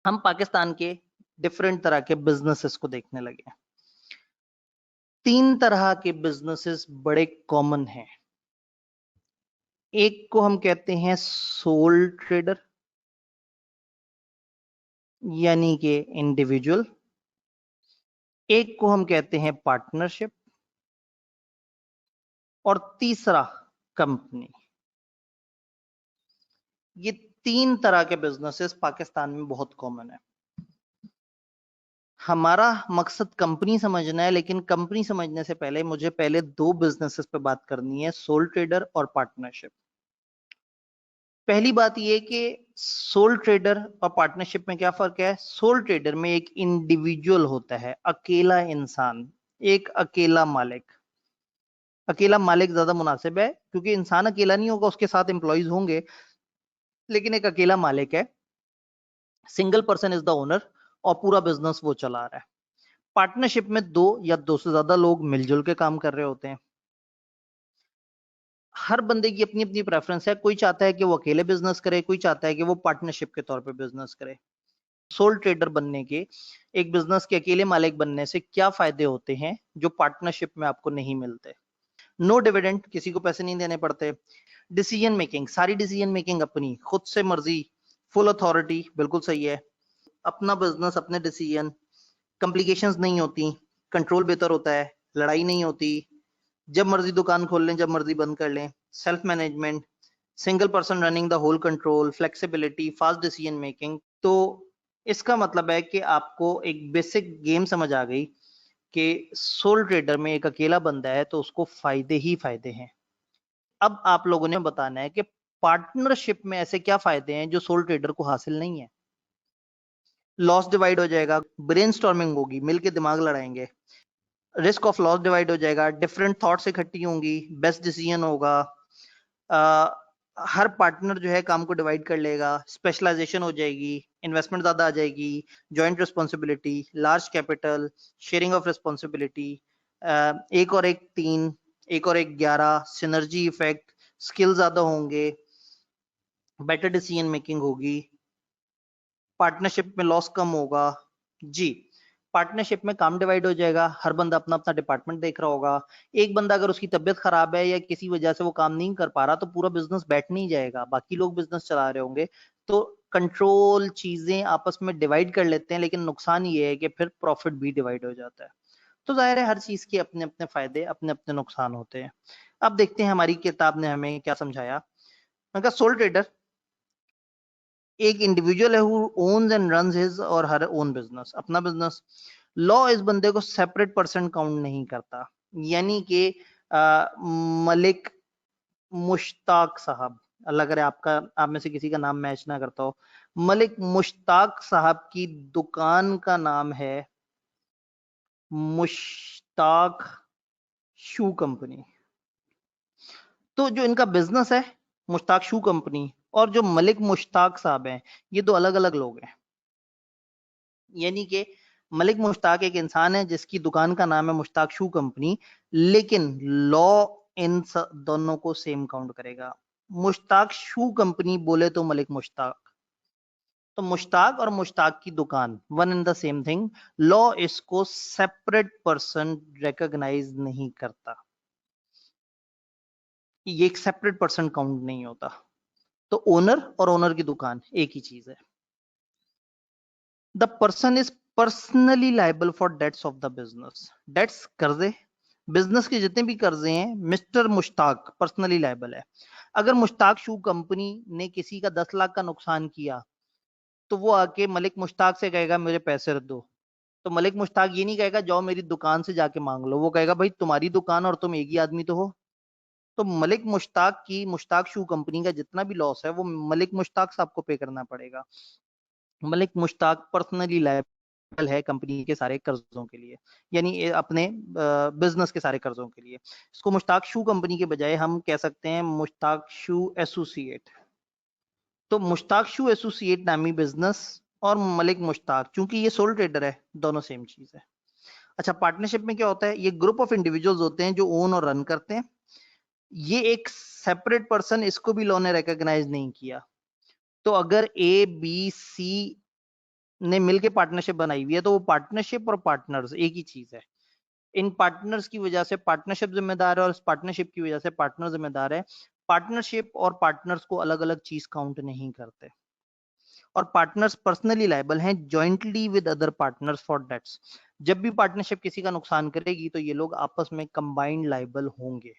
हम पाकिस्तान के डिफरेंट तरह के बिजनेसेस को देखने लगे। 3 तरह के बिजनेसेस बड़े कॉमन हैं। एक को हम कहते हैं सोल ट्रेडर, यानी कि इंडिविजुअल। एक को हम कहते हैं पार्टनरशिप, और तीसरा कंपनी। ये 3 तरह के बिजनेसेस पाकिस्तान में बहुत कॉमन है। हमारा मकसद कंपनी समझना है, लेकिन कंपनी समझने से पहले मुझे पहले 2 बिजनेसेस पे बात करनी है, सोल ट्रेडर और पार्टनरशिप। पहली बात यह कि सोल ट्रेडर और पार्टनरशिप में क्या फर्क है। सोल ट्रेडर में एक इंडिविजुअल होता है, अकेला इंसान, एक अकेला मालिक। अकेला मालिक ज्यादा मुनासिब है, क्योंकि इंसान अकेला नहीं होगा, उसके साथ एम्प्लॉइज होंगे, लेकिन एक अकेला मालिक है, single person is the owner, और पूरा बिजनेस वो चला रहा है। पार्टनरशिप में 2 या 2 से ज्यादा लोग मिलजुल के काम कर रहे होते हैं। हर बंदे की अपनी अपनी प्रेफरेंस है, कोई चाहता है कि वो अकेले बिजनेस करे, कोई चाहता है कि वो पार्टनरशिप के तौर पे बिजनेस करे। सोल ट्रेडर बनने के, एक बिजनेस के अकेले मालिक बनने से क्या फायदे होते हैं जो पार्टनरशिप में आपको नहीं मिलते। नो डिविडेंड, किसी को पैसे नहीं देने पड़ते। डिसीजन मेकिंग, सारी डिसीजन मेकिंग अपनी, खुद से मर्जी, फुल अथॉरिटी, बिल्कुल सही है। अपना बिजनेस, अपने डिसीजन, कॉम्प्लिकेशंस नहीं होती, कंट्रोल बेहतर होता है, लड़ाई नहीं होती, जब मर्जी दुकान खोल लें, जब मर्जी बंद कर लें। Self management, single person running the whole control, flexibility, fast decision making. तो इसका मतलब है कि आपको एक बेसिक गेम समझ आ गई कि सोल ट्रेडर में एक अकेला बंदा है तो उसको फायदे ही फायदे हैं। अब आप लोगों ने बताना है कि पार्टनरशिप में ऐसे क्या फायदे हैं जो सोल ट्रेडर को हासिल नहीं है। लॉस डिवाइड हो जाएगा, ब्रेनस्टॉर्मिंग होगी, मिलके दिमाग लड़ाएंगे, रिस्क ऑफ लॉस डिवाइड हो जाएगा, डिफरेंट थॉट्स इकट्ठी होंगी, बेस्ट डिसीजन होगा। हर पार्टनर जो है काम को डिवाइड कर लेगा, स्पेशलाइजेशन हो जाएगी, इन्वेस्टमेंट ज्यादा आ जाएगी, joint responsibility, large capital, sharing of responsibility, एक और एक 3, एक और एक 11, सिनर्जी इफेक्ट, स्किल ज्यादा होंगे, बेटर डिसीजन मेकिंग होगी, पार्टनरशिप में लॉस कम होगा। जी, पार्टनरशिप में काम डिवाइड हो जाएगा, हर बंदा अपना अपना डिपार्टमेंट देख रहा होगा। एक बंदा अगर उसकी तबीयत खराब है या किसी वजह से वो काम नहीं कर पा रहा, तो पूरा बिजनेस बैठ नहीं जाएगा, बाकी लोग बिजनेस चला रहे होंगे। तो कंट्रोल, चीजें आपस में डिवाइड कर लेते हैं, लेकिन नुकसान ये है कि फिर प्रॉफिट भी डिवाइड हो जाता है। तो जाहिर है हर चीज के अपने अपने फायदे, अपने अपने नुकसान होते हैं। अब देखते हैं हमारी किताब ने हमें क्या समझाया। मैं कहा सोल ट्रेडर एक इंडिविजुअल है who owns and runs his और हर ओन बिजनेस, अपना बिजनेस। लॉ इस बंदे को सेपरेट पर्सन काउंट नहीं करता, यानी कि मलिक मुश्ताक साहब, अल्लाह करे आपका, आप में से किसी का नाम मैच ना करता हो, मलिक मुश्ताक साहब की दुकान का नाम है मुश्ताक शू कंपनी। तो जो इनका बिजनेस है मुश्ताक शू कंपनी, और जो मलिक मुश्ताक साहब हैं, ये 2 अलग अलग लोग हैं। यानी कि मलिक मुश्ताक एक इंसान है जिसकी दुकान का नाम है मुश्ताक शू कंपनी, लेकिन लॉ इन दोनों को सेम काउंट करेगा। मुश्ताक शू कंपनी बोले तो मलिक मुश्ताक, तो मुश्ताक और मुश्ताक की दुकान one in the same thing. Law इसको सेपरेट पर्सन रिकॉग्नाइज नहीं करता, ये एक सेपरेट पर्सन काउंट नहीं होता। तो ओनर और ओनर की दुकान एक ही चीज है। The person is personally liable for debts of the business. Debts, कर्जे, बिजनेस के जितने भी कर्जे हैं, मिस्टर मुश्ताक पर्सनली लाइबल है। अगर मुश्ताक शू कंपनी ने किसी का 10 लाख का नुकसान किया, तो वो आके मलिक मुश्ताक से कहेगा मेरे पैसे दो। तो मलिक मुश्ताक ये नहीं कहेगा जाओ मेरी दुकान से जाके मांग लो, वो कहेगा भाई तुम्हारी दुकान और तुम एक ही आदमी तो हो। तो मलिक मुश्ताक की, मुश्ताक शू कंपनी का जितना भी लॉस है वो मलिक मुश्ताक साहब को पे करना पड़ेगा। मलिक मुश्ताक पर्सनली लायबल है कंपनी के सारे कर्जों के लिए, यानी अपने बिजनेस के सारे कर्जों के लिए। इसको मुश्ताक शू कंपनी के बजाय हम कह सकते हैं मुश्ताक शू एसोसिएट। तो मुश्ताक शू एसोसिएट नामी बिजनेस और मलिक मुश्ताक, चूंकि ये सोल ट्रेडर है, दोनों सेम चीज है। अच्छा, पार्टनरशिप में क्या होता है, ये ग्रुप ऑफ इंडिविजुअल्स होते हैं जो ओन और रन करते हैं। ये एक सेपरेट पर्सन, इसको भी लॉ ने रिकॉग्नाइज नहीं किया। तो अगर ए बी सी ने मिलके पार्टनरशिप बनाई हुई है, तो वो पार्टनरशिप और पार्टनर्स एक ही चीज है। इन पार्टनर्स की वजह से पार्टनरशिप जिम्मेदार है और इस पार्टनरशिप की वजह से पार्टनर जिम्मेदार है। पार्टनरशिप और पार्टनर्स को अलग अलग चीज काउंट नहीं करते। और पार्टनर्स पर्सनली लायबल हैं jointly with other partners for debts. जब भी पार्टनरशिप किसी का नुकसान करेगी तो ये लोग आपस में कंबाइंड लायबल होंगे।